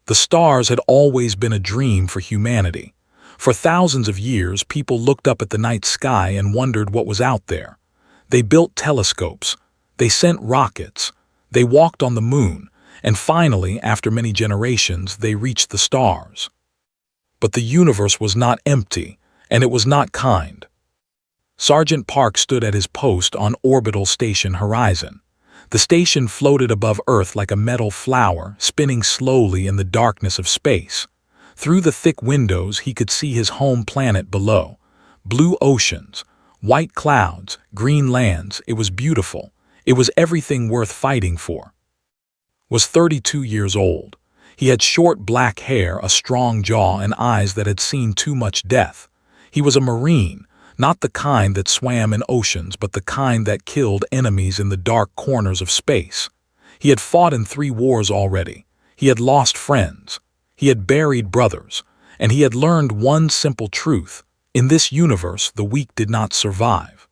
The stars had always been a dream for humanity. For thousands of years, people looked up at the night sky and wondered what was out there. They built telescopes. They sent rockets. They walked on the moon. And finally, after many generations, they reached the stars. But the universe was not empty, and it was not kind. Sergeant Park stood at his post on Orbital Station Horizon. The station floated above Earth like a metal flower, spinning slowly in the darkness of space. Through the thick windows, he could see his home planet below. Blue oceans, white clouds, green lands. It was beautiful. It was everything worth fighting for. Was 32 years old. He had short black hair, a strong jaw, and eyes that had seen too much death. He was a Marine, not the kind that swam in oceans, but the kind that killed enemies in the dark corners of space. He had fought in 3 wars already. He had lost friends. He had buried brothers. And he had learned one simple truth. In this universe, the weak did not survive.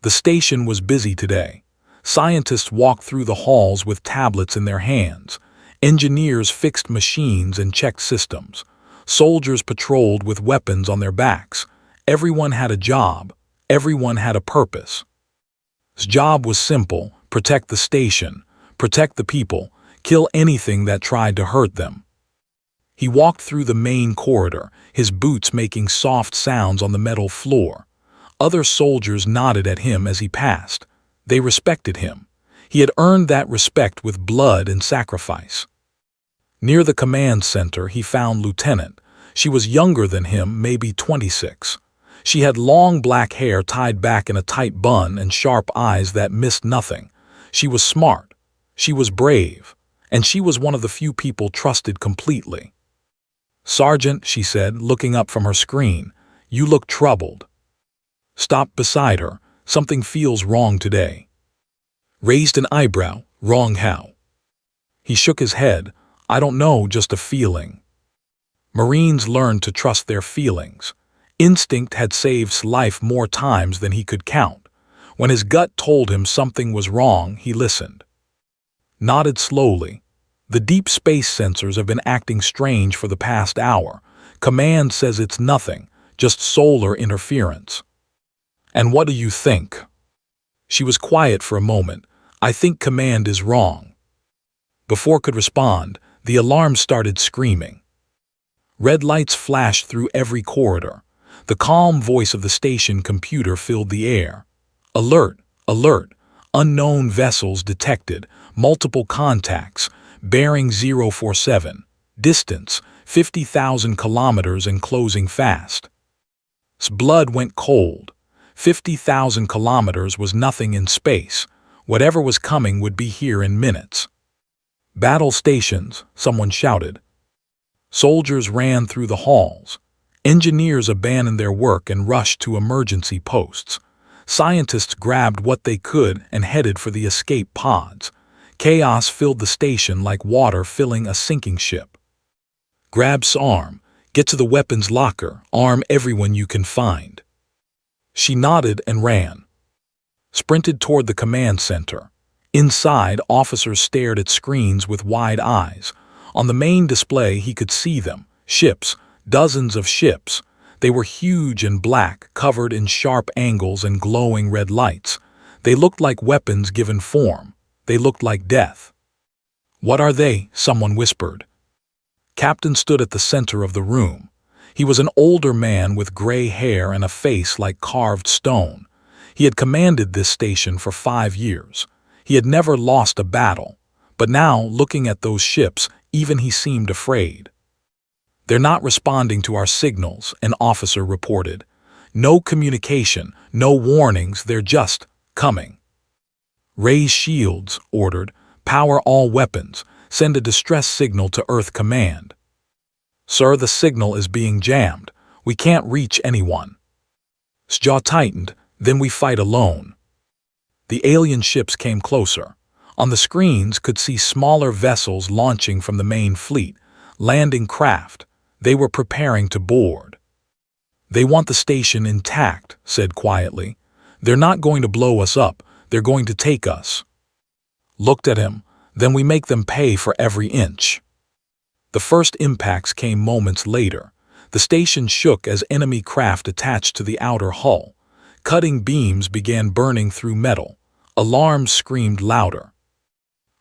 The station was busy today. Scientists walked through the halls with tablets in their hands. Engineers fixed machines and checked systems. Soldiers patrolled with weapons on their backs. Everyone had a job. Everyone had a purpose. His job was simple: protect the station, protect the people, kill anything that tried to hurt them. He walked through the main corridor, his boots making soft sounds on the metal floor. Other soldiers nodded at him as he passed. They respected him. He had earned that respect with blood and sacrifice. Near the command center, he found Lieutenant. She was younger than him, maybe 26. She had long black hair tied back in a tight bun and sharp eyes that missed nothing. She was smart. She was brave. And she was one of the few people trusted completely. "Sergeant," she said, looking up from her screen, "you look troubled." Stopped beside her. "Something feels wrong today." Raised an eyebrow. "Wrong how?" He shook his head. "I don't know, just a feeling." Marines learned to trust their feelings. Instinct had saved his life more times than he could count. When his gut told him something was wrong, he listened. Nodded slowly. "The deep space sensors have been acting strange for the past hour. Command says it's nothing, just solar interference." "And what do you think?" She was quiet for a moment. "I think command is wrong." Before could respond, the alarm started screaming. Red lights flashed through every corridor. The calm voice of the station computer filled the air. "Alert! Alert! Unknown vessels detected. Multiple contacts. Bearing 047. Distance 50,000 kilometers and closing fast." His blood went cold. 50,000 kilometers was nothing in space. Whatever was coming would be here in minutes. "Battle stations," someone shouted. Soldiers ran through the halls. Engineers abandoned their work and rushed to emergency posts. Scientists grabbed what they could and headed for the escape pods. Chaos filled the station like water filling a sinking ship. "Grab arm. Get to the weapons locker. Arm everyone you can find." She nodded and ran. Sprinted toward the command center. Inside, officers stared at screens with wide eyes. On the main display, he could see them. Ships. Dozens of ships. They were huge and black, covered in sharp angles and glowing red lights. They looked like weapons given form. They looked like death. "What are they?" someone whispered. Captain stood at the center of the room. He was an older man with gray hair and a face like carved stone. He had commanded this station for 5 years. He had never lost a battle. But now, looking at those ships, even he seemed afraid. "They're not responding to our signals," an officer reported. "No communication, no warnings, they're just coming." "Raise shields," ordered. "Power all weapons. Send a distress signal to Earth Command." "Sir, the signal is being jammed. We can't reach anyone." His jaw tightened. "Then we fight alone." The alien ships came closer. On the screens could see smaller vessels launching from the main fleet, landing craft. They were preparing to board. "They want the station intact," said quietly. "They're not going to blow us up. They're going to take us." Looked at him. "Then we make them pay for every inch." The first impacts came moments later. The station shook as enemy craft attached to the outer hull. Cutting beams began burning through metal. Alarms screamed louder.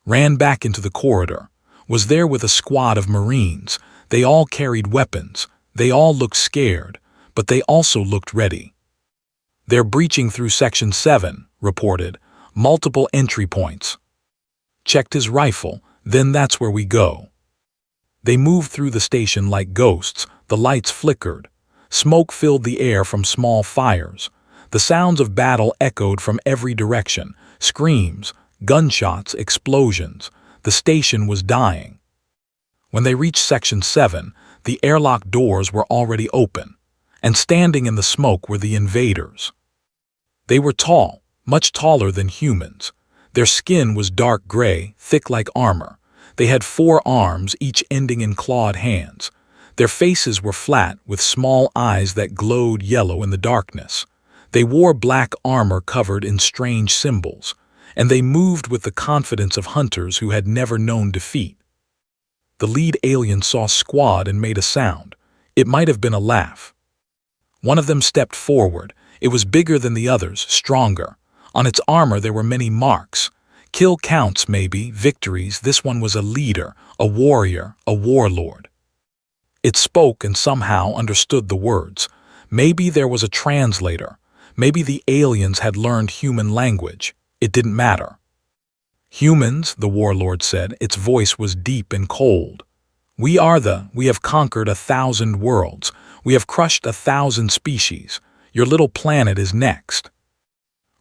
Ran back into the corridor. Was there with a squad of Marines. They all carried weapons. They all looked scared, but they also looked ready. "They're breaching through Section 7, reported. "Multiple entry points." Checked his rifle. "Then that's where we go." They moved through the station like ghosts. The lights flickered. Smoke filled the air from small fires. The sounds of battle echoed from every direction. Screams, gunshots, explosions. The station was dying. When they reached Section 7, the airlock doors were already open, and standing in the smoke were the invaders. They were tall, much taller than humans. Their skin was dark gray, thick like armor. They had 4 arms, each ending in clawed hands. Their faces were flat, with small eyes that glowed yellow in the darkness. They wore black armor covered in strange symbols, and they moved with the confidence of hunters who had never known defeat. The lead alien saw Squad and made a sound. It might have been a laugh. One of them stepped forward. It was bigger than the others, stronger. On its armor there were many marks. Kill counts, maybe, victories. This one was a leader, a warrior, a warlord. It spoke and somehow understood the words. Maybe there was a translator. Maybe the aliens had learned human language. It didn't matter. "Humans," the warlord said. Its voice was deep and cold. We have conquered 1,000 worlds. We have crushed 1,000 species. Your little planet is next."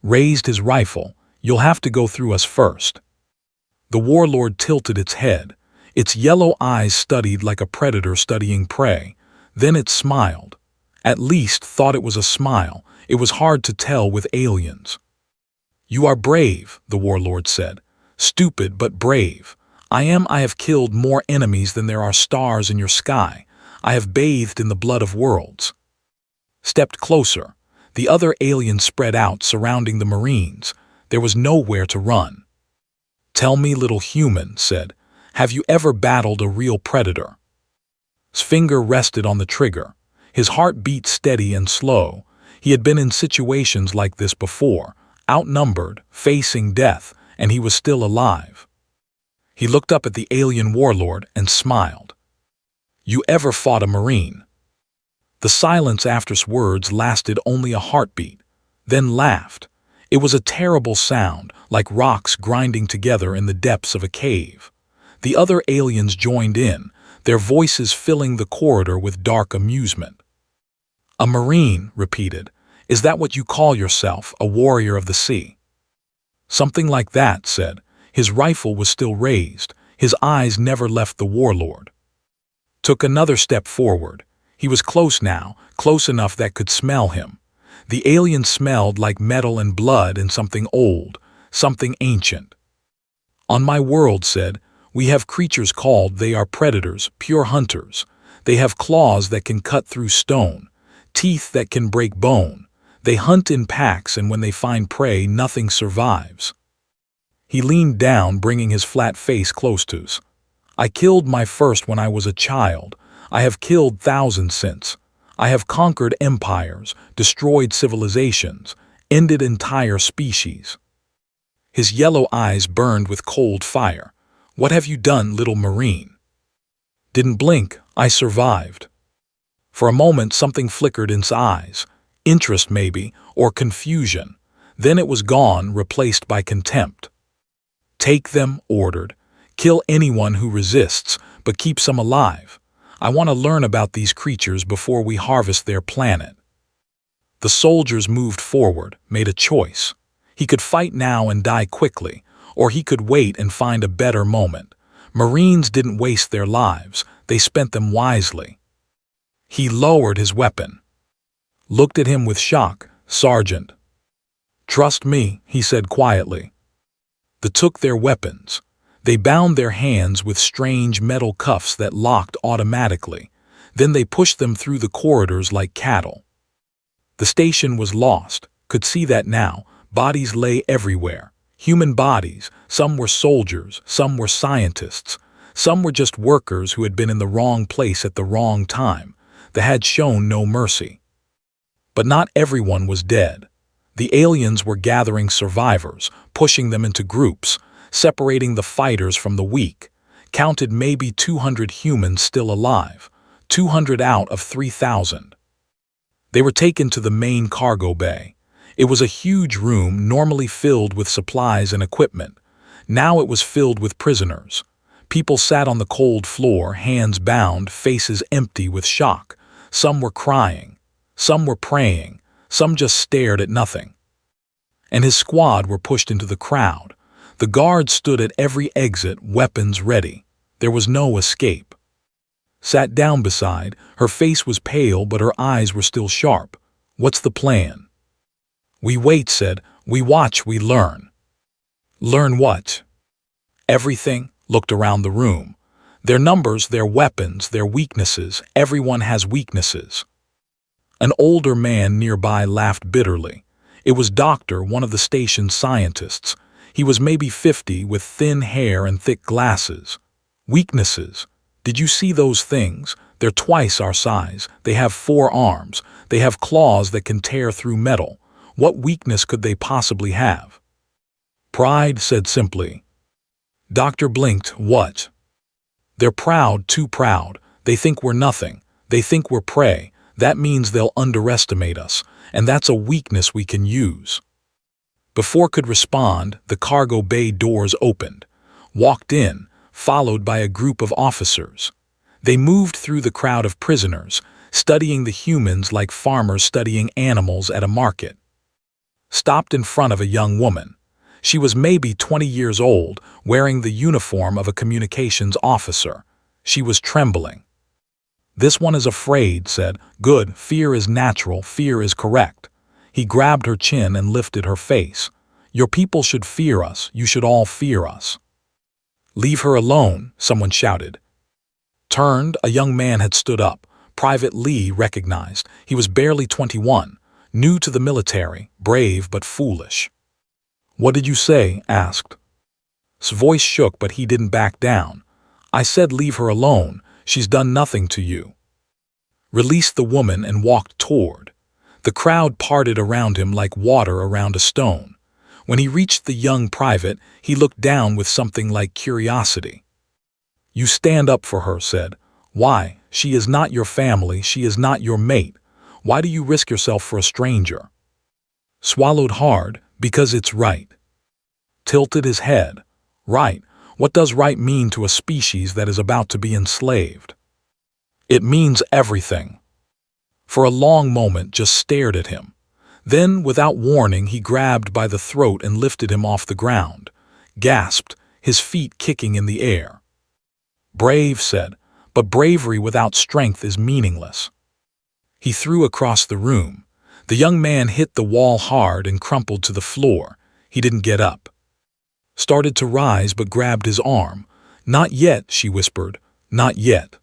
Raised his rifle. "You'll have to go through us first." The warlord tilted its head. Its yellow eyes studied like a predator studying prey. Then it smiled. At least thought it was a smile. It was hard to tell with aliens. "You are brave," the warlord said. "Stupid but brave. I have killed more enemies than there are stars in your sky. I have bathed in the blood of worlds." Stepped closer. The other aliens spread out, surrounding the Marines. There was nowhere to run. "Tell me, little human," said, "have you ever battled a real predator?" His finger rested on the trigger. His heart beat steady and slow. He had been in situations like this before, outnumbered, facing death, and he was still alive. He looked up at the alien warlord and smiled. "You ever fought a Marine?" The silence after his words lasted only a heartbeat, then laughed. It was a terrible sound, like rocks grinding together in the depths of a cave. The other aliens joined in, their voices filling the corridor with dark amusement. "A Marine," repeated. "Is that what you call yourself, a warrior of the sea?" "Something like that," said. His rifle was still raised. His eyes never left the warlord. Took another step forward. He was close now, close enough that could smell him. The alien smelled like metal and blood and something old, something ancient. "On my world," said, "we have creatures called, they are predators, pure hunters. They have claws that can cut through stone, teeth that can break bone. They hunt in packs, and when they find prey, nothing survives." He leaned down, bringing his flat face close to his. "I killed my first when I was a child. I have killed thousands since. I have conquered empires, destroyed civilizations, ended entire species." His yellow eyes burned with cold fire. "What have you done, little Marine?" "Didn't blink. I survived." For a moment something flickered in his eyes. Interest maybe, or confusion. Then it was gone, replaced by contempt. "Take them," ordered. "Kill anyone who resists, but keep some alive. I want to learn about these creatures before we harvest their planet." The soldiers moved forward, made a choice. He could fight now and die quickly, or he could wait and find a better moment. Marines didn't waste their lives, they spent them wisely. He lowered his weapon. Looked at him with shock. "Sergeant." "Trust me," he said quietly. They took their weapons. They bound their hands with strange metal cuffs that locked automatically. Then they pushed them through the corridors like cattle. The station was lost, could see that now. Bodies lay everywhere. Human bodies, some were soldiers, some were scientists. Some were just workers who had been in the wrong place at the wrong time. They had shown no mercy. But not everyone was dead. The aliens were gathering survivors, pushing them into groups, separating the fighters from the weak. Counted maybe 200 humans still alive, 200 out of 3,000. They were taken to the main cargo bay. It was a huge room normally filled with supplies and equipment. Now it was filled with prisoners. People sat on the cold floor, hands bound, faces empty with shock. Some were crying. Some were praying. Some just stared at nothing. And his squad were pushed into the crowd. The guards stood at every exit, weapons ready. There was no escape. Sat down beside, her face was pale but her eyes were still sharp. What's the plan? We wait, said. We watch, we learn. Learn what? Everything. Looked around the room. Their numbers, their weapons, their weaknesses. Everyone has weaknesses. An older man nearby laughed bitterly. It was Doctor, one of the station's scientists. He was maybe 50, with thin hair and thick glasses. Weaknesses. Did you see those things? They're twice our size. They have 4 arms. They have claws that can tear through metal. What weakness could they possibly have? Pride, said simply. Doctor blinked. What? They're proud, too proud. They think we're nothing. They think we're prey. That means they'll underestimate us, and that's a weakness we can use. Before could respond, the cargo bay doors opened. Walked in, followed by a group of officers. They moved through the crowd of prisoners, studying the humans like farmers studying animals at a market. Stopped in front of a young woman. She was maybe 20 years old, wearing the uniform of a communications officer. She was trembling. This one is afraid, said. Good, fear is natural, fear is correct. He grabbed her chin and lifted her face. Your people should fear us, you should all fear us. Leave her alone, someone shouted. Turned, a young man had stood up. Private Lee recognized. He was barely 21, new to the military, brave but foolish. What did you say? Asked. His voice shook, but he didn't back down. I said leave her alone. She's done nothing to you. Released the woman and walked toward. The crowd parted around him like water around a stone. When he reached the young private, he looked down with something like curiosity. You stand up for her, said. Why? She is not your family, she is not your mate. Why do you risk yourself for a stranger? Swallowed hard. Because it's right. Tilted his head. Right. What does right mean to a species that is about to be enslaved? It means everything. For a long moment just stared at him. Then, without warning, he grabbed by the throat and lifted him off the ground. Gasped, his feet kicking in the air. Brave, said, but bravery without strength is meaningless. He threw across the room. The young man hit the wall hard and crumpled to the floor. He didn't get up. Started to rise but grabbed his arm. Not yet, she whispered. Not yet.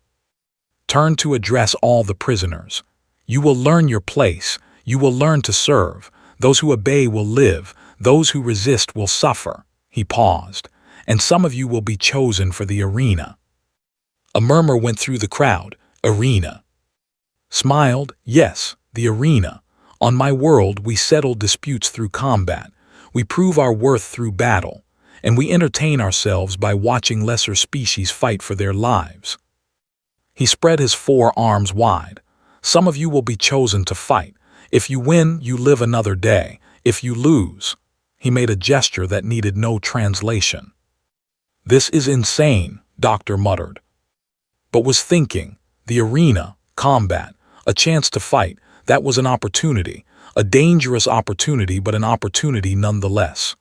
Turned to address all the prisoners. You will learn your place. You will learn to serve. Those who obey will live. Those who resist will suffer. He paused. And some of you will be chosen for the arena. A murmur went through the crowd. Arena. Smiled. Yes, the arena. On my world, we settle disputes through combat. We prove our worth through battle. And we entertain ourselves by watching lesser species fight for their lives. He spread his 4 arms wide. Some of you will be chosen to fight. If you win, you live another day. If you lose, he made a gesture that needed no translation. This is insane, Doctor muttered. But was thinking, the arena, combat, a chance to fight, that was an opportunity, a dangerous opportunity, but an opportunity nonetheless.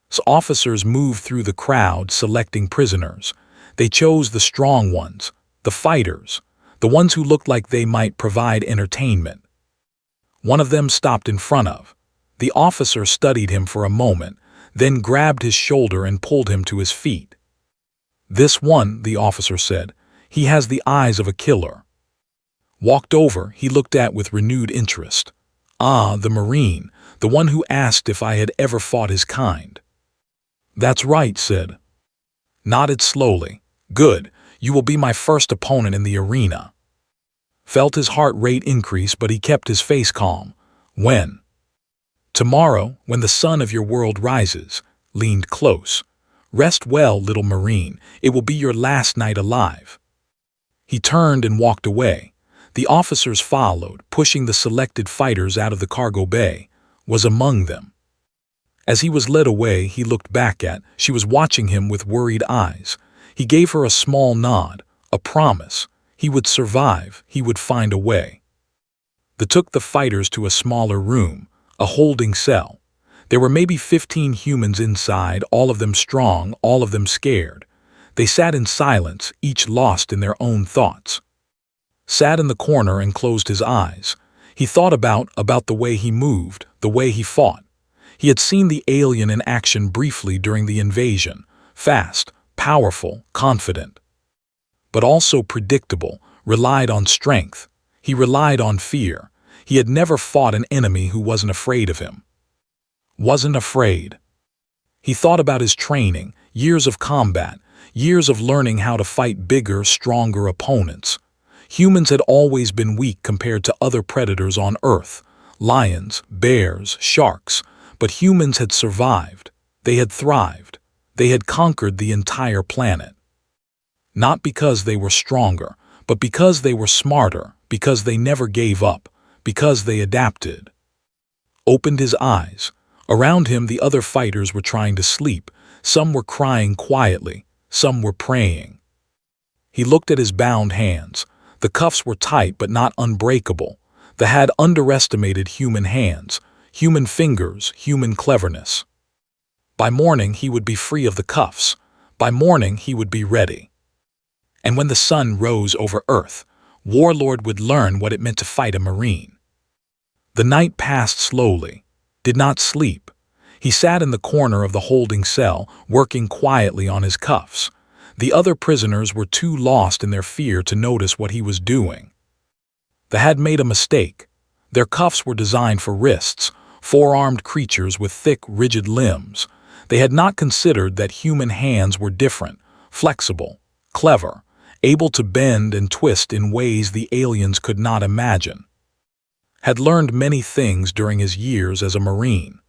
So officers moved through the crowd, selecting prisoners. They chose the strong ones, the fighters, the ones who looked like they might provide entertainment. One of them stopped in front of. The officer studied him for a moment, then grabbed his shoulder and pulled him to his feet. This one, the officer said, he has the eyes of a killer. Walked over, he looked at with renewed interest. Ah, the Marine, the one who asked if I had ever fought his kind. That's right, said. Nodded slowly. Good, you will be my first opponent in the arena. Felt his heart rate increase, but he kept his face calm. When? Tomorrow, when the sun of your world rises. Leaned close. Rest well, little Marine, it will be your last night alive. He turned and walked away. The officers followed, pushing the selected fighters out of the cargo bay. Was among them. As he was led away, he looked back at. She was watching him with worried eyes. He gave her a small nod, a promise. He would survive, he would find a way. They took the fighters to a smaller room, a holding cell. There were maybe 15 humans inside, all of them strong, all of them scared. They sat in silence, each lost in their own thoughts. Sat in the corner and closed his eyes. He thought about the way he moved, the way he fought. He had seen the alien in action briefly during the invasion. Fast, powerful, confident. But also predictable, relied on strength. He relied on fear. He had never fought an enemy who wasn't afraid of him. Wasn't afraid. He thought about his training, years of combat, years of learning how to fight bigger, stronger opponents. Humans had always been weak compared to other predators on Earth. Lions, bears, sharks. But humans had survived. They had thrived. They had conquered the entire planet. Not because they were stronger, but because they were smarter, because they never gave up, because they adapted. Opened his eyes. Around him, the other fighters were trying to sleep. Some were crying quietly. Some were praying. He looked at his bound hands. The cuffs were tight but not unbreakable. They had underestimated human hands, human fingers, human cleverness. By morning, he would be free of the cuffs. By morning, he would be ready. And when the sun rose over Earth, Warlord would learn what it meant to fight a Marine. The night passed slowly. Did not sleep. He sat in the corner of the holding cell, working quietly on his cuffs. The other prisoners were too lost in their fear to notice what he was doing. They had made a mistake. Their cuffs were designed for wrists, four-armed creatures with thick, rigid limbs. They had not considered that human hands were different, flexible, clever, able to bend and twist in ways the aliens could not imagine. Had learned many things during his years as a Marine.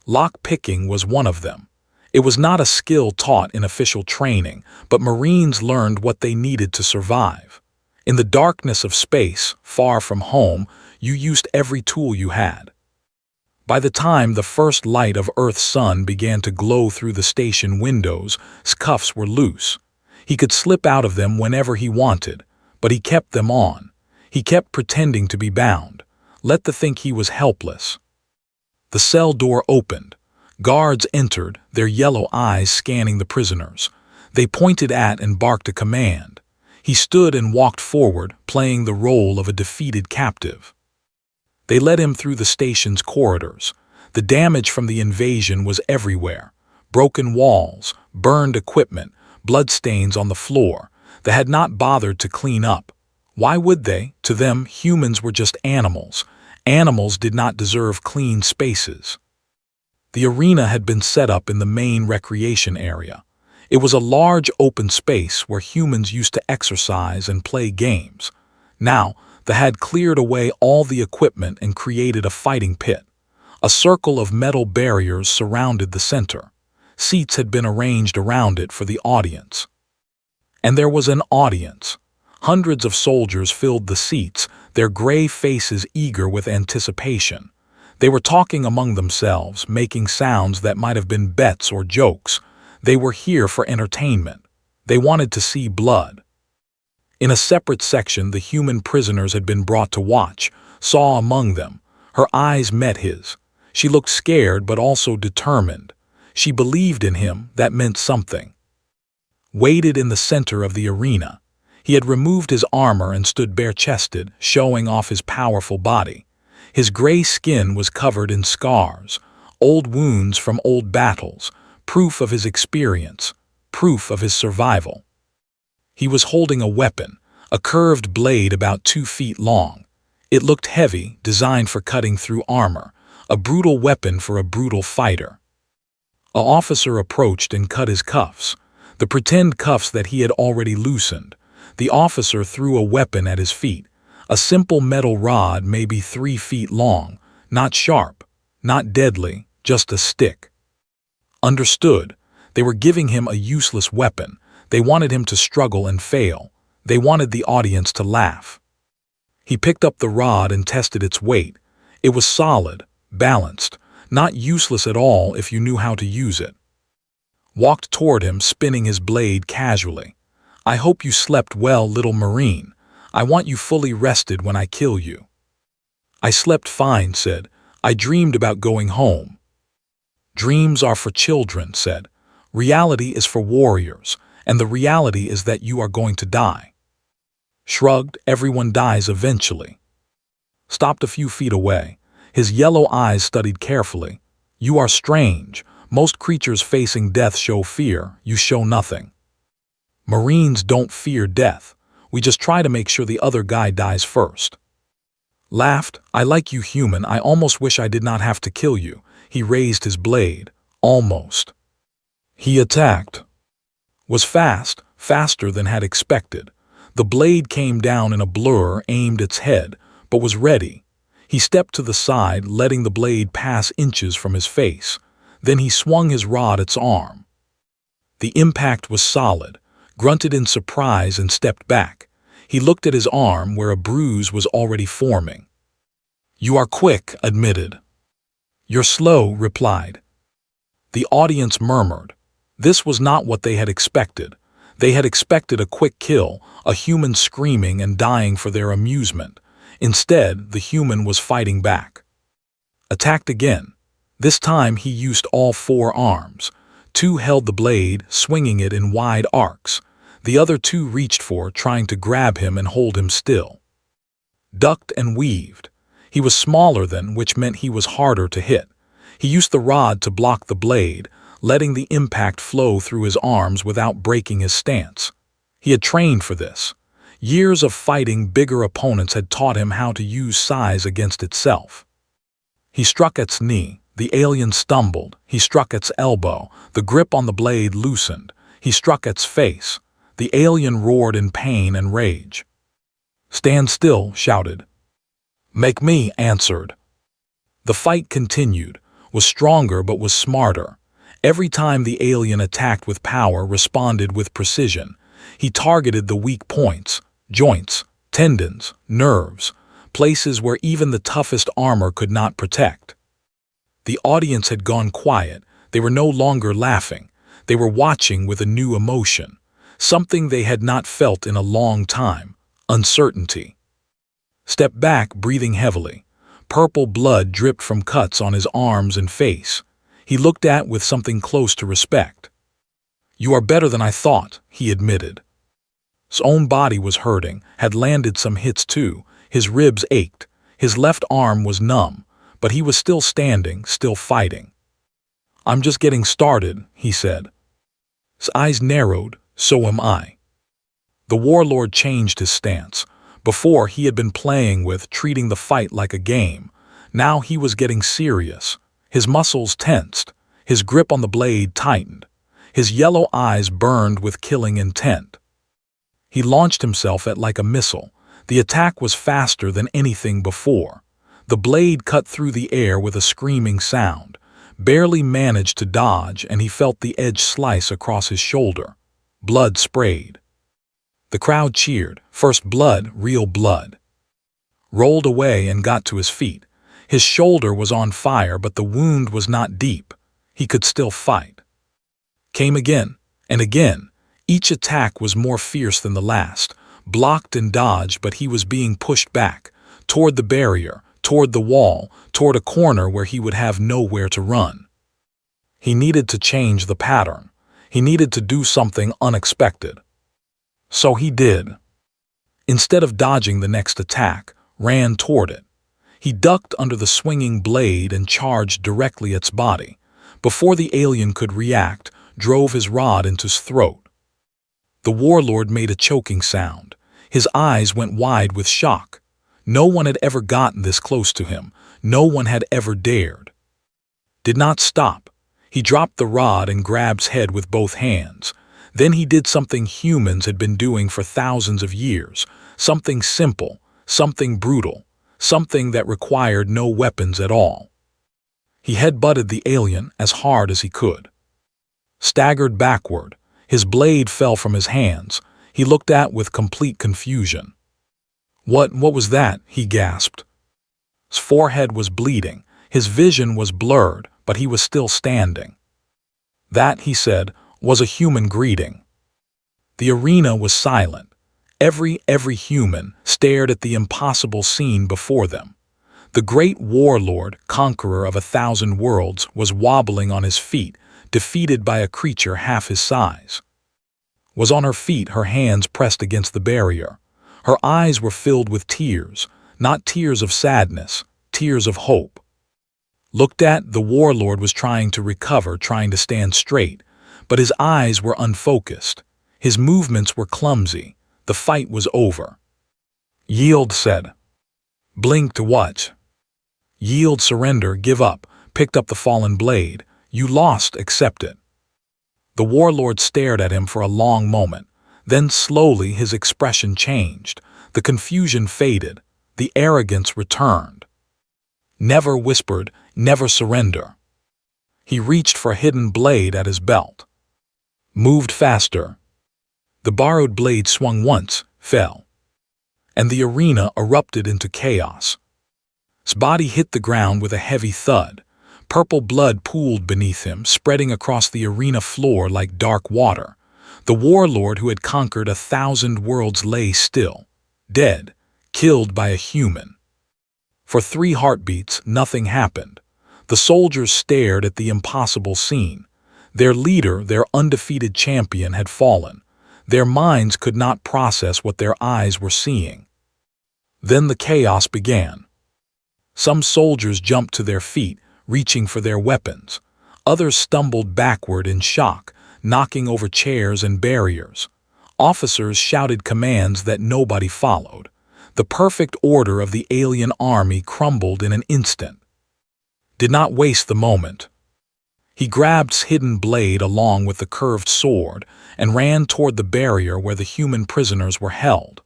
Lock-picking was one of them. It was not a skill taught in official training, but Marines learned what they needed to survive. In the darkness of space, far from home, you used every tool you had. By the time the first light of Earth's sun began to glow through the station windows, his cuffs were loose. He could slip out of them whenever he wanted, but he kept them on. He kept pretending to be bound. Let them think he was helpless. The cell door opened. Guards entered, their yellow eyes scanning the prisoners. They pointed at and barked a command. He stood and walked forward, playing the role of a defeated captive. They led him through the station's corridors. The damage from the invasion was everywhere. Broken walls, burned equipment, bloodstains on the floor. They had not bothered to clean up. Why would they? To them, humans were just animals. Animals did not deserve clean spaces. The arena had been set up in the main recreation area. It was a large open space where humans used to exercise and play games. Now, they had cleared away all the equipment and created a fighting pit. A circle of metal barriers surrounded the center. Seats had been arranged around it for the audience. And there was an audience. Hundreds of soldiers filled the seats, their gray faces eager with anticipation. They were talking among themselves, making sounds that might have been bets or jokes. They were here for entertainment. They wanted to see blood. In a separate section, the human prisoners had been brought to watch, saw among them. Her eyes met his. She looked scared but also determined. She believed in him, that meant something. Waited in the center of the arena. He had removed his armor and stood bare-chested, showing off his powerful body. His gray skin was covered in scars, old wounds from old battles, proof of his experience, proof of his survival. He was holding a weapon, a curved blade about 2 feet long. It looked heavy, designed for cutting through armor, a brutal weapon for a brutal fighter. An officer approached and cut his cuffs. the pretend cuffs that he had already loosened. The officer threw a weapon at his feet, a simple metal rod maybe 3 feet long, not sharp, not deadly, just a stick. Understood. They were giving him a useless weapon. They wanted him to struggle and fail. They wanted the audience to laugh. He picked up the rod and tested its weight. It was solid, balanced, not useless at all if you knew how to use it. Walked toward him, spinning his blade casually. "I hope you slept well, little Marine. I want you fully rested when I kill you." "I slept fine," said. "I dreamed about going home." "Dreams are for children," said. "Reality is for warriors, and the reality is that you are going to die." Shrugged. "Everyone dies eventually." Stopped a few feet away. His yellow eyes studied carefully. "You are strange. Most creatures facing death show fear. You show nothing." "Marines don't fear death. We just try to make sure the other guy dies first." Laughed. "I like you, human. I almost wish I did not have to kill you." He raised his blade. Almost. He attacked. Was fast, faster than had expected. The blade came down in a blur, aimed its head, but was ready. He stepped to the side, letting the blade pass inches from his face. Then he swung his rod at its arm. The impact was solid, grunted in surprise and stepped back. He looked at his arm where a bruise was already forming. "You are quick," admitted. "You're slow," replied. The audience murmured. This was not what they had expected. They had expected a quick kill, a human screaming and dying for their amusement. Instead, the human was fighting back. Attacked again. This time he used all 4 arms. 2 held the blade, swinging it in wide arcs. The other 2 reached for, trying to grab him and hold him still. Ducked and weaved. He was smaller than, which meant he was harder to hit. He used the rod to block the blade, letting the impact flow through his arms without breaking his stance. He had trained for this. Years of fighting bigger opponents had taught him how to use size against itself. He struck its knee. The alien stumbled. He struck its elbow. The grip on the blade loosened. He struck its face. The alien roared in pain and rage. "Stand still," shouted. "Make me," answered. The fight continued, was stronger but was smarter. Every time the alien attacked with power, responded with precision. He targeted the weak points, joints, tendons, nerves, places where even the toughest armor could not protect. The audience had gone quiet. They were no longer laughing. They were watching with a new emotion, something they had not felt in a long time: uncertainty. Stepped back, breathing heavily. Purple blood dripped from cuts on his arms and face. He looked at with something close to respect. "You are better than I thought," he admitted. His own body was hurting, had landed some hits too. His ribs ached. His left arm was numb, but he was still standing, still fighting. "I'm just getting started," he said. His eyes narrowed. "So am I." The warlord changed his stance. Before, he had been playing with, treating the fight like a game. Now he was getting serious. His muscles tensed. His grip on the blade tightened. His yellow eyes burned with killing intent. He launched himself at like a missile. The attack was faster than anything before. The blade cut through the air with a screaming sound. Barely managed to dodge, and he felt the edge slice across his shoulder. Blood sprayed. The crowd cheered. First blood, real blood. Rolled away and got to his feet. His shoulder was on fire, but the wound was not deep. He could still fight. Came again, and again. Each attack was more fierce than the last. Blocked and dodged, but he was being pushed back, toward the barrier, toward the wall, toward a corner where he would have nowhere to run. He needed to change the pattern. He needed to do something unexpected. So he did. Instead of dodging the next attack, ran toward it. He ducked under the swinging blade and charged directly at its body. Before the alien could react, drove his rod into his throat. The warlord made a choking sound. His eyes went wide with shock. No one had ever gotten this close to him. No one had ever dared. Did not stop. He dropped the rod and grabbed his head with both hands. Then he did something humans had been doing for thousands of years, something simple, something brutal, something that required no weapons at all. He headbutted the alien as hard as he could. Staggered backward, his blade fell from his hands. He looked at with complete confusion. What was that?" he gasped. His forehead was bleeding, his vision was blurred, but he was still standing. "That," he said, "was a human greeting." The arena was silent. Every human stared at the impossible scene before them. The great warlord, conqueror of 1,000 worlds, was wobbling on his feet, defeated by a creature half his size. Was on her feet, her hands pressed against the barrier. Her eyes were filled with tears, not tears of sadness, tears of hope. Looked at, the warlord was trying to recover, trying to stand straight, but his eyes were unfocused. His movements were clumsy. The fight was over. "Yield," said. "Blink to what?" "Yield, surrender, give up," picked up the fallen blade. "You lost, accept it." The warlord stared at him for a long moment. Then slowly his expression changed. The confusion faded. The arrogance returned. "Never," whispered, "never surrender." He reached for a hidden blade at his belt. Moved faster. The borrowed blade swung once, fell. And the arena erupted into chaos. His body hit the ground with a heavy thud. Purple blood pooled beneath him, spreading across the arena floor like dark water. The warlord who had conquered 1,000 worlds lay still, dead, killed by a human. For 3 heartbeats, nothing happened. The soldiers stared at the impossible scene. Their leader, their undefeated champion, had fallen. Their minds could not process what their eyes were seeing. Then the chaos began. Some soldiers jumped to their feet, reaching for their weapons. Others stumbled backward in shock, knocking over chairs and barriers. Officers shouted commands that nobody followed. The perfect order of the alien army crumbled in an instant. Did not waste the moment. He grabbed his hidden blade along with the curved sword and ran toward the barrier where the human prisoners were held.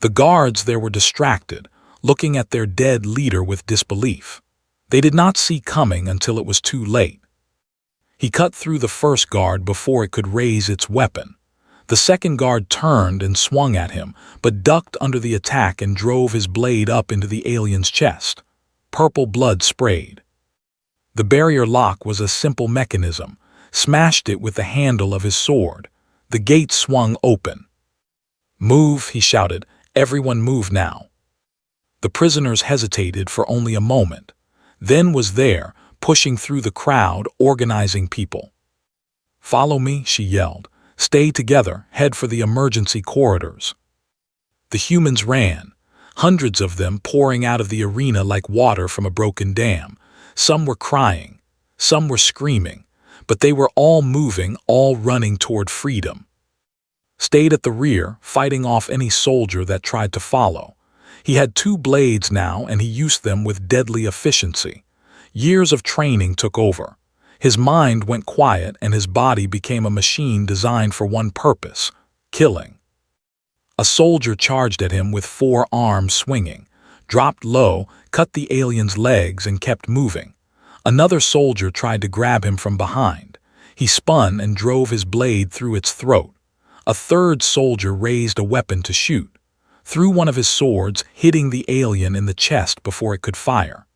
The guards there were distracted, looking at their dead leader with disbelief. They did not see coming until it was too late. He cut through the first guard before it could raise its weapon. The second guard turned and swung at him, but ducked under the attack and drove his blade up into the alien's chest. Purple blood sprayed. The barrier lock was a simple mechanism. Smashed it with the handle of his sword. The gate swung open. "Move," he shouted. "Everyone move now." The prisoners hesitated for only a moment. Then was there, pushing through the crowd, organizing people. "Follow me," she yelled. "Stay together, head for the emergency corridors." The humans ran, hundreds of them pouring out of the arena like water from a broken dam. Some were crying, some were screaming, but they were all moving, all running toward freedom. Stayed at the rear, fighting off any soldier that tried to follow. He had 2 blades now, and he used them with deadly efficiency. Years of training took over. His mind went quiet and his body became a machine designed for one purpose: killing. A soldier charged at him with 4 arms swinging, dropped low, cut the alien's legs and kept moving. Another soldier tried to grab him from behind. He spun and drove his blade through its throat. A third soldier raised a weapon to shoot, threw one of his swords, hitting the alien in the chest before it could fire.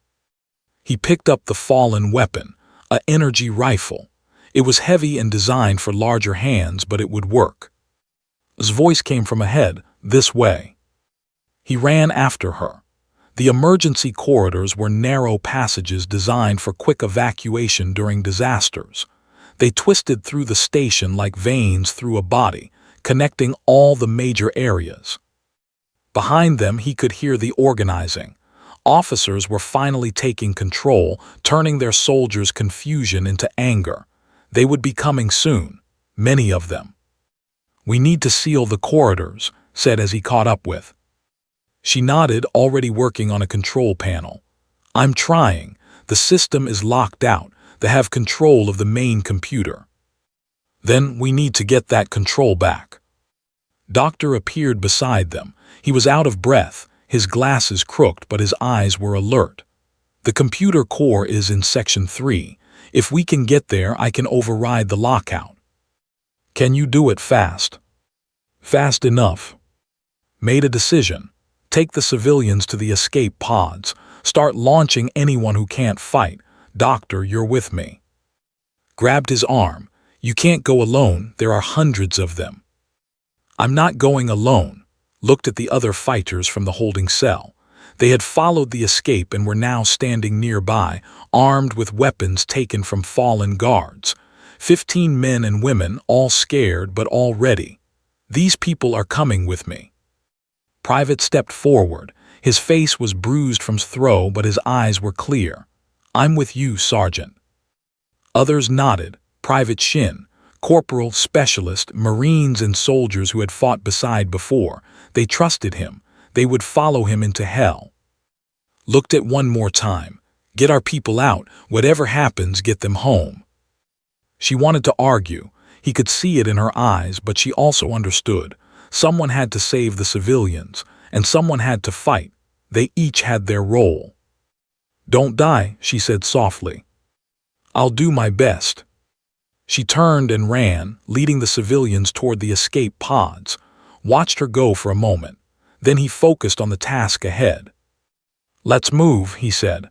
He picked up the fallen weapon, an energy rifle. It was heavy and designed for larger hands, but it would work. His voice came from ahead, "This way." He ran after her. The emergency corridors were narrow passages designed for quick evacuation during disasters. They twisted through the station like veins through a body, connecting all the major areas. Behind them, he could hear the organizing. Officers were finally taking control, turning their soldiers' confusion into anger. They would be coming soon, many of them. "We need to seal the corridors," said as he caught up with. She nodded, already working on a control panel. "I'm trying. The system is locked out. They have control of the main computer." Then we need to get that control back. Doctor appeared beside them. He was out of breath, his glasses crooked, but his eyes were alert. The computer core is in Section 3. If we can get there, I can override the lockout. Can you do it fast? Fast enough. Made a decision. Take the civilians to the escape pods. Start launching anyone who can't fight. Doctor, you're with me. Grabbed his arm. You can't go alone, there are hundreds of them. I'm not going alone. Looked at the other fighters from the holding cell. They had followed the escape and were now standing nearby, armed with weapons taken from fallen guards. 15 men and women, all scared but all ready. These people are coming with me. Private stepped forward. His face was bruised from throw, but his eyes were clear. I'm with you, Sergeant. Others nodded. Private Shin, corporal, specialist, Marines and soldiers who had fought beside before. They trusted him. They would follow him into hell. Looked at one more time. Get our people out. Whatever happens, get them home. She wanted to argue. He could see it in her eyes, but she also understood. Someone had to save the civilians, and someone had to fight. They each had their role. Don't die, she said softly. I'll do my best. She turned and ran, leading the civilians toward the escape pods. Watched her go for a moment. Then he focused on the task ahead. Let's move, he said.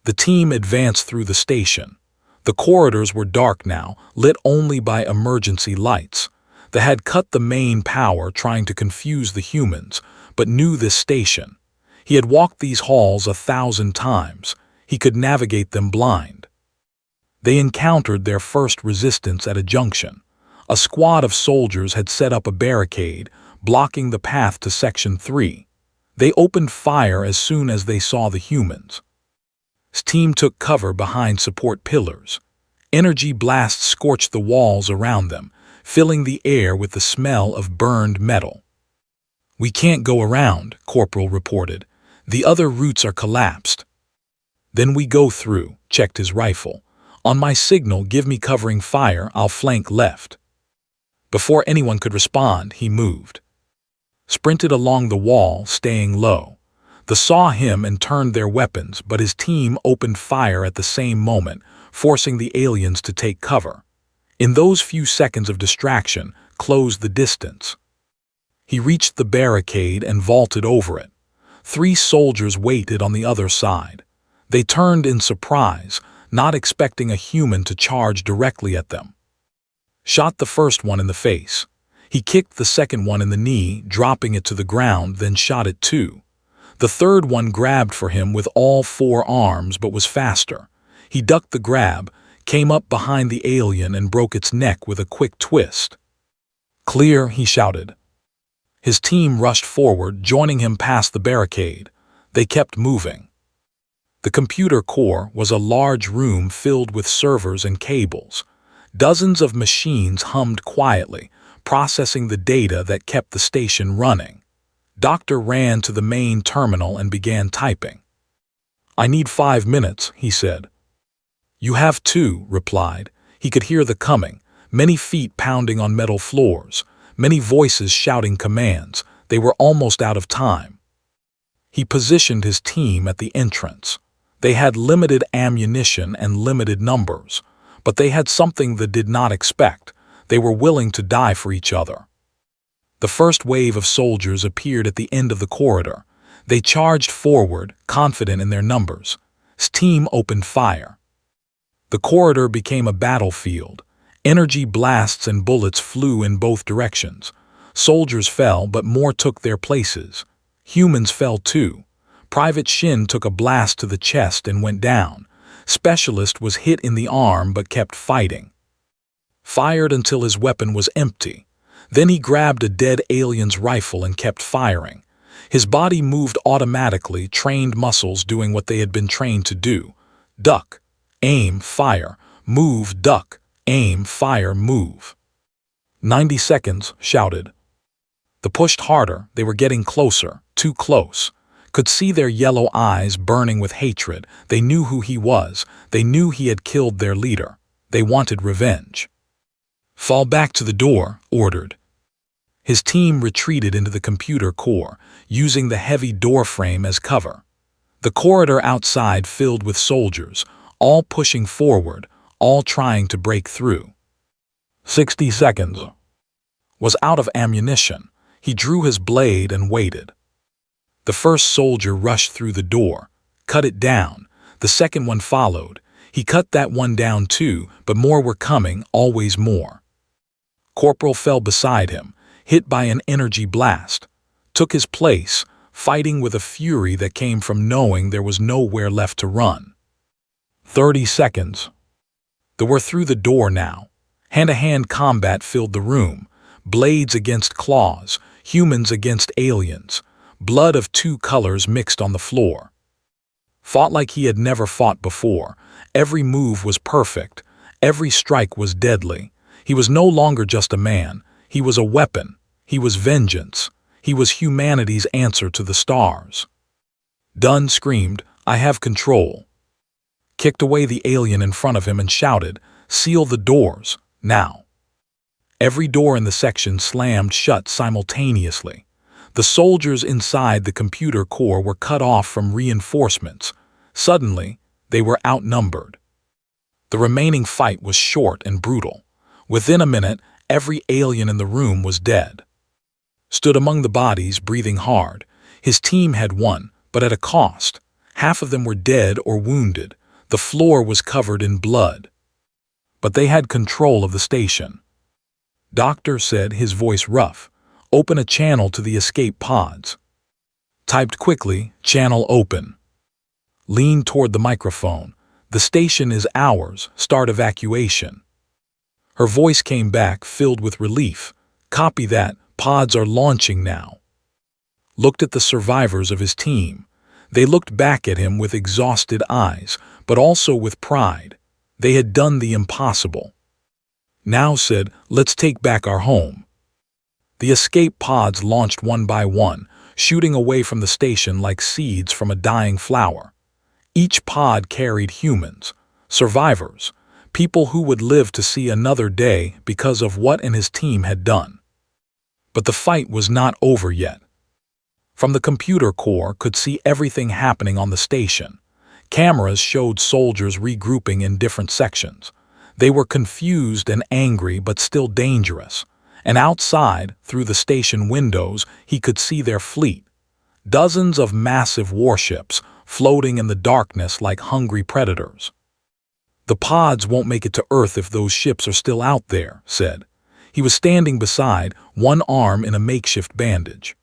The team advanced through the station. The corridors were dark now, lit only by emergency lights. They had cut the main power, trying to confuse the humans, but knew this station. He had walked these halls 1,000 times. He could navigate them blind. They encountered their first resistance at a junction. A squad of soldiers had set up a barricade, blocking the path to Section 3. They opened fire as soon as they saw the humans. His team took cover behind support pillars. Energy blasts scorched the walls around them, filling the air with the smell of burned metal. We can't go around, Corporal reported. The other routes are collapsed. Then we go through, checked his rifle. On my signal, give me covering fire, I'll flank left. Before anyone could respond, he moved. Sprinted along the wall, staying low. They saw him and turned their weapons, but his team opened fire at the same moment, forcing the aliens to take cover. In those few seconds of distraction, closed the distance. He reached the barricade and vaulted over it. 3 soldiers waited on the other side. They turned in surprise, not expecting a human to charge directly at them. Shot the first one in the face. He kicked the second one in the knee, dropping it to the ground, then shot it too. The third one grabbed for him with all 4 arms but was faster. He ducked the grab, came up behind the alien and broke its neck with a quick twist. Clear, he shouted. His team rushed forward, joining him past the barricade. They kept moving. The computer core was a large room filled with servers and cables. Dozens of machines hummed quietly, processing the data that kept the station running. Doctor ran to the main terminal and began typing. I need 5 minutes, he said. You have 2, replied. He could hear the coming, many feet pounding on metal floors, many voices shouting commands. They were almost out of time. He positioned his team at the entrance. They had limited ammunition and limited numbers, but they had something they did not expect. They were willing to die for each other. The first wave of soldiers appeared at the end of the corridor. They charged forward, confident in their numbers. His team opened fire. The corridor became a battlefield. Energy blasts and bullets flew in both directions. Soldiers fell, but more took their places. Humans fell too. Private Shin took a blast to the chest and went down. Specialist was hit in the arm but kept fighting. Fired until his weapon was empty. Then he grabbed a dead alien's rifle and kept firing. His body moved automatically, trained muscles doing what they had been trained to do. Duck, aim, fire, move, duck, aim, fire, move. 90 seconds, shouted. They pushed harder. They were getting closer, too close. Could see their yellow eyes burning with hatred. They knew who he was. They knew he had killed their leader. They wanted revenge. Fall back to the door, ordered. His team retreated into the computer core, using the heavy door frame as cover. The corridor outside filled with soldiers, all pushing forward, all trying to break through. 60 seconds. Was out of ammunition. He drew his blade and waited. The first soldier rushed through the door, cut it down. The second one followed. He cut that one down too, but more were coming, always more. Corporal fell beside him, hit by an energy blast, took his place, fighting with a fury that came from knowing there was nowhere left to run. 30 seconds. They were through the door now. Hand-to-hand combat filled the room, blades against claws, humans against aliens, blood of two colors mixed on the floor. Fought like he had never fought before. Every move was perfect. Every strike was deadly. He was no longer just a man. He was a weapon. He was vengeance. He was humanity's answer to the stars. Dunn screamed, "I have control." Kicked away the alien in front of him and shouted, "Seal the doors, now." Every door in the section slammed shut simultaneously. The soldiers inside the computer core were cut off from reinforcements. Suddenly, they were outnumbered. The remaining fight was short and brutal. Within a minute, every alien in the room was dead. Stood among the bodies, breathing hard. His team had won, but at a cost. Half of them were dead or wounded. The floor was covered in blood. But they had control of the station. Doctor said, his voice rough, "Open a channel to the escape pods." Typed quickly, "Channel open." Leaned toward the microphone. "The station is ours. Start evacuation." Her voice came back, filled with relief. "Copy that. Pods are launching now." Looked at the survivors of his team. They looked back at him with exhausted eyes, but also with pride. They had done the impossible. Now said, "Let's take back our home." The escape pods launched one by one, shooting away from the station like seeds from a dying flower. Each pod carried humans, survivors, people who would live to see another day because of what and his team had done. But the fight was not over yet. From the computer core could see everything happening on the station. Cameras showed soldiers regrouping in different sections. They were confused and angry but still dangerous. And outside, through the station windows, he could see their fleet. Dozens of massive warships floating in the darkness like hungry predators. "The pods won't make it to Earth if those ships are still out there," said. He was standing beside, one arm in a makeshift bandage.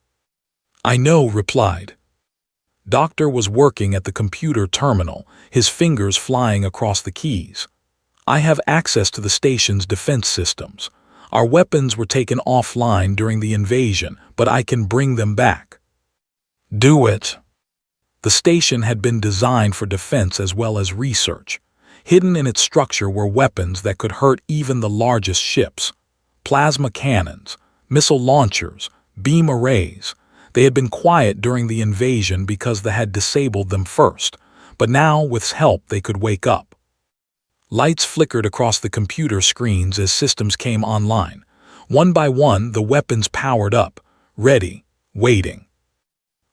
"I know," replied. Doctor was working at the computer terminal, his fingers flying across the keys. "I have access to the station's defense systems. Our weapons were taken offline during the invasion, but I can bring them back." "Do it." The station had been designed for defense as well as research. Hidden in its structure were weapons that could hurt even the largest ships. Plasma cannons, missile launchers, beam arrays. They had been quiet during the invasion because they had disabled them first, but now, with help, they could wake up. Lights flickered across the computer screens as systems came online. One by one, the weapons powered up, ready, waiting.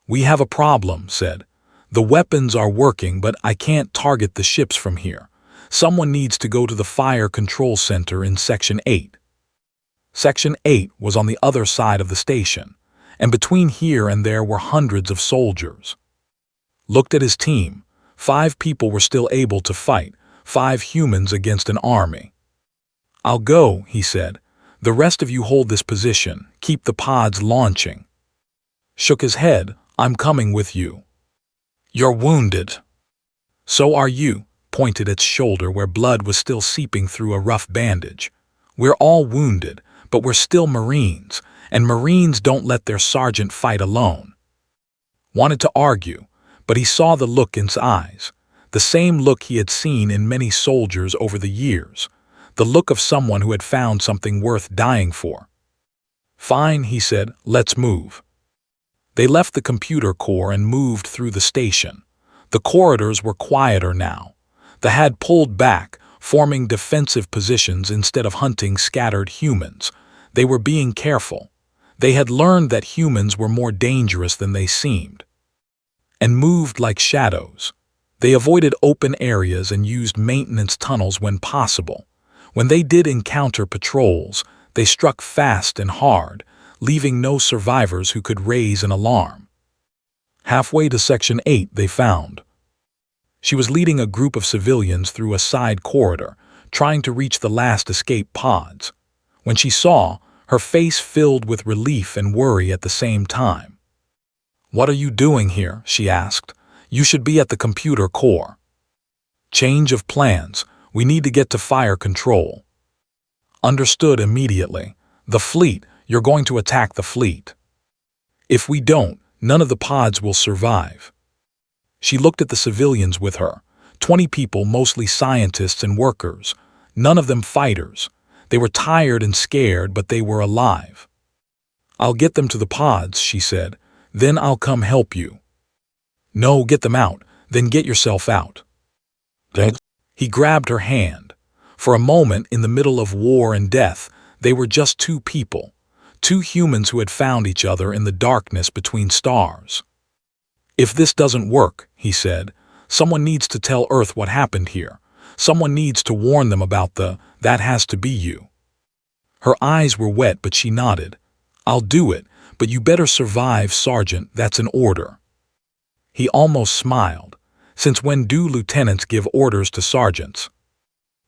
"We have a problem," said. "The weapons are working, but I can't target the ships from here. Someone needs to go to the fire control center in Section 8. Section 8 was on the other side of the station, and between here and there were hundreds of soldiers. Looked at his team. 5 people were still able to fight, 5 humans against an army. "I'll go," he said. "The rest of you hold this position. Keep the pods launching." Shook his head. "I'm coming with you." "You're wounded." "So are you," pointed at its shoulder where blood was still seeping through a rough bandage. "We're all wounded, but we're still Marines, and Marines don't let their sergeant fight alone." Wanted to argue, but he saw the look in his eyes, the same look he had seen in many soldiers over the years, the look of someone who had found something worth dying for. "Fine," he said, "let's move." They left the computer core and moved through the station. The corridors were quieter now. The had pulled back, forming defensive positions instead of hunting scattered humans. They were being careful. They had learned that humans were more dangerous than they seemed, and moved like shadows. They avoided open areas and used maintenance tunnels when possible. When they did encounter patrols, they struck fast and hard, leaving no survivors who could raise an alarm. Halfway to Section 8, they found. She was leading a group of civilians through a side corridor, trying to reach the last escape pods. When she saw, her face filled with relief and worry at the same time. "What are you doing here?" she asked. "You should be at the computer core." "Change of plans. We need to get to fire control." "Understood immediately. The fleet, you're going to attack the fleet. If we don't, none of the pods will survive." She looked at the civilians with her, 20 people, mostly scientists and workers, none of them fighters. They were tired and scared, but they were alive. "I'll get them to the pods," she said. "Then I'll come help you." "No, get them out, then get yourself out." He grabbed her hand. For a moment, in the middle of war and death, they were just two people, two humans who had found each other in the darkness between stars. "If this doesn't work," he said, "someone needs to tell Earth what happened here. Someone needs to warn them about that has to be you." Her eyes were wet, but she nodded. "I'll do it, but you better survive, Sergeant, that's an order." He almost smiled. Since when do lieutenants give orders to sergeants?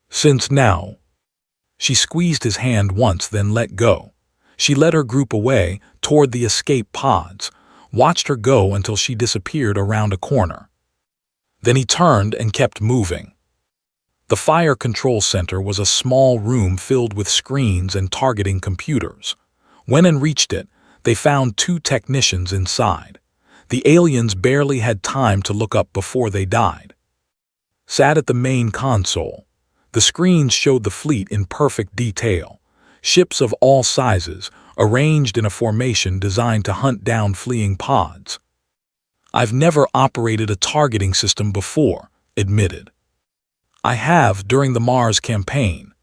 "Since now." She squeezed his hand once, then let go. She led her group away, toward the escape pods, watched her go until she disappeared around a corner. Then he turned and kept moving. The fire control center was a small room filled with screens and targeting computers. When he reached it, they found two technicians inside. The aliens barely had time to look up before they died. Sat at the main console. The screens showed the fleet in perfect detail. Ships of all sizes, arranged in a formation designed to hunt down fleeing pods. "I've never operated a targeting system before," admitted. "I have during the Mars campaign."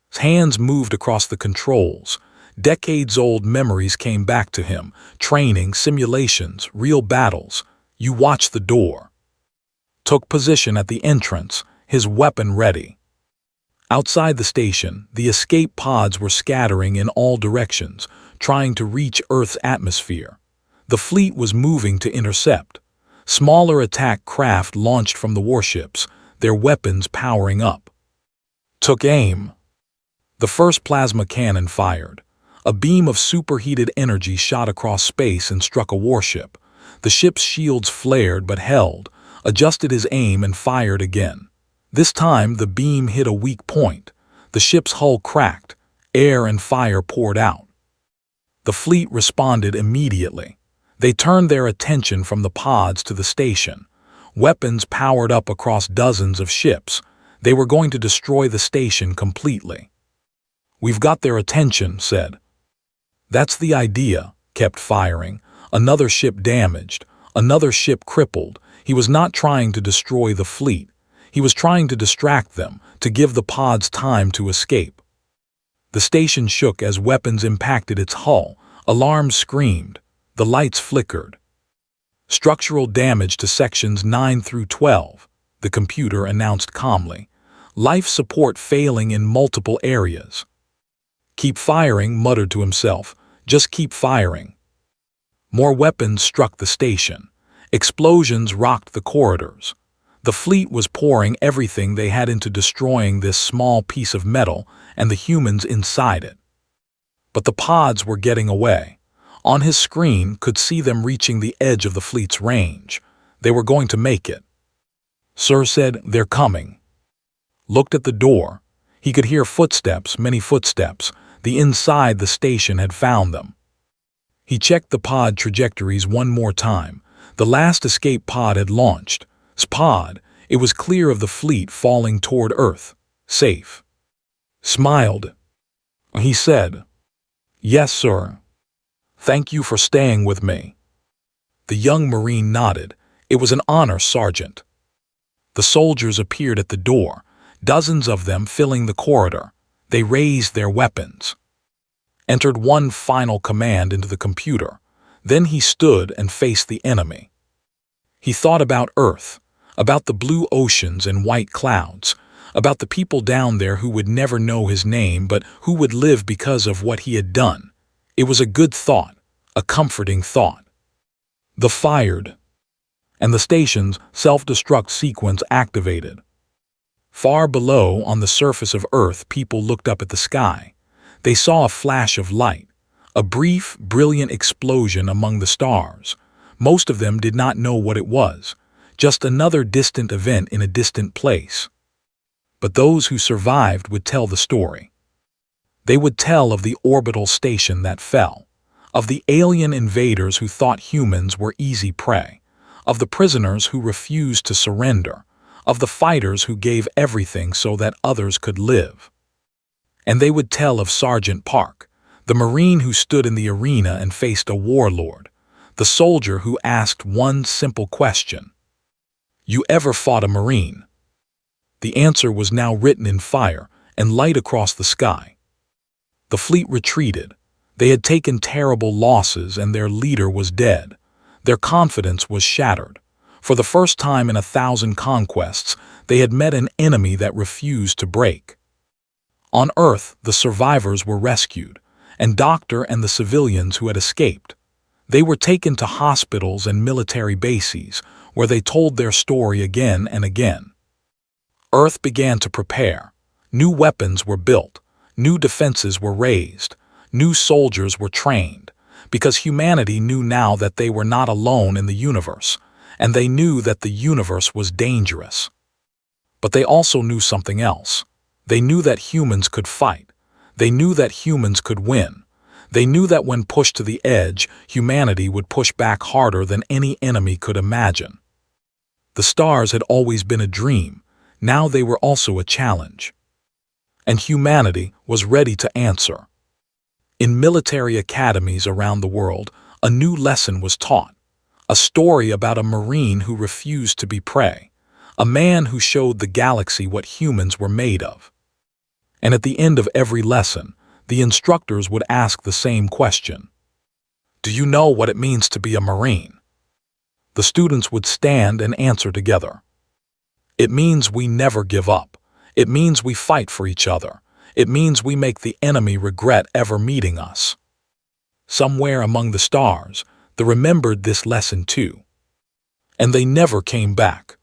His hands moved across the controls. Decades-old memories came back to him. Training, simulations, real battles. "You watch the door." Took position at the entrance, his weapon ready. Outside the station, the escape pods were scattering in all directions, trying to reach Earth's atmosphere. The fleet was moving to intercept. Smaller attack craft launched from the warships, their weapons powering up. Took aim. The first plasma cannon fired. A beam of superheated energy shot across space and struck a warship. The ship's shields flared but held, adjusted his aim and fired again. This time the beam hit a weak point. The ship's hull cracked. Air and fire poured out. The fleet responded immediately. They turned their attention from the pods to the station. Weapons powered up across dozens of ships. They were going to destroy the station completely. "We've got their attention," said. "That's the idea," kept firing. Another ship damaged, another ship crippled. He was not trying to destroy the fleet. He was trying to distract them, to give the pods time to escape. The station shook as weapons impacted its hull. Alarms screamed. The lights flickered. "Structural damage to sections 9 through 12, the computer announced calmly. "Life support failing in multiple areas." "Keep firing," muttered to himself. "Just keep firing." More weapons struck the station. Explosions rocked the corridors. The fleet was pouring everything they had into destroying this small piece of metal and the humans inside it. But the pods were getting away. On his screen could see them reaching the edge of the fleet's range. They were going to make it. "Sir," said, "they're coming." Looked at the door. He could hear footsteps, many footsteps. The inside the station had found them. He checked the pod trajectories one more time. The last escape pod had launched. Pod, it was clear of the fleet falling toward Earth. Safe. Smiled. He said, "Yes, sir. Thank you for staying with me." The young Marine nodded. "It was an honor, Sergeant." The soldiers appeared at the door. dozens of them filling the corridor. They raised their weapons. Entered one final command into the computer. Then he stood and faced the enemy. He thought about Earth, about the blue oceans and white clouds, about the people down there who would never know his name but who would live because of what he had done. It was a good thought, a comforting thought. The fired, and the station's self-destruct sequence activated. Far below, on the surface of Earth, people looked up at the sky. They saw a flash of light, a brief, brilliant explosion among the stars. Most of them did not know what it was, just another distant event in a distant place. But those who survived would tell the story. They would tell of the orbital station that fell, of the alien invaders who thought humans were easy prey, of the prisoners who refused to surrender, of the fighters who gave everything so that others could live. And they would tell of Sergeant Park, the Marine who stood in the arena and faced a warlord, the soldier who asked one simple question: "You ever fought a Marine?" The answer was now written in fire and light across the sky. The fleet retreated. They had taken terrible losses and their leader was dead. Their confidence was shattered. For the first time in 1,000 conquests, they had met an enemy that refused to break. On Earth, the survivors were rescued, and Doctor and the civilians who had escaped. They were taken to hospitals and military bases, where they told their story again and again. Earth began to prepare. New weapons were built. New defenses were raised. New soldiers were trained, because humanity knew now that they were not alone in the universe, and they knew that the universe was dangerous. But they also knew something else. They knew that humans could fight. They knew that humans could win. They knew that when pushed to the edge, humanity would push back harder than any enemy could imagine. The stars had always been a dream. Now they were also a challenge. And humanity was ready to answer. In military academies around the world, a new lesson was taught. A story about a Marine who refused to be prey. A man who showed the galaxy what humans were made of. And at the end of every lesson, the instructors would ask the same question: "Do you know what it means to be a Marine?" The students would stand and answer together. "It means we never give up. It means we fight for each other. It means we make the enemy regret ever meeting us." Somewhere among the stars, they remembered this lesson too. And they never came back.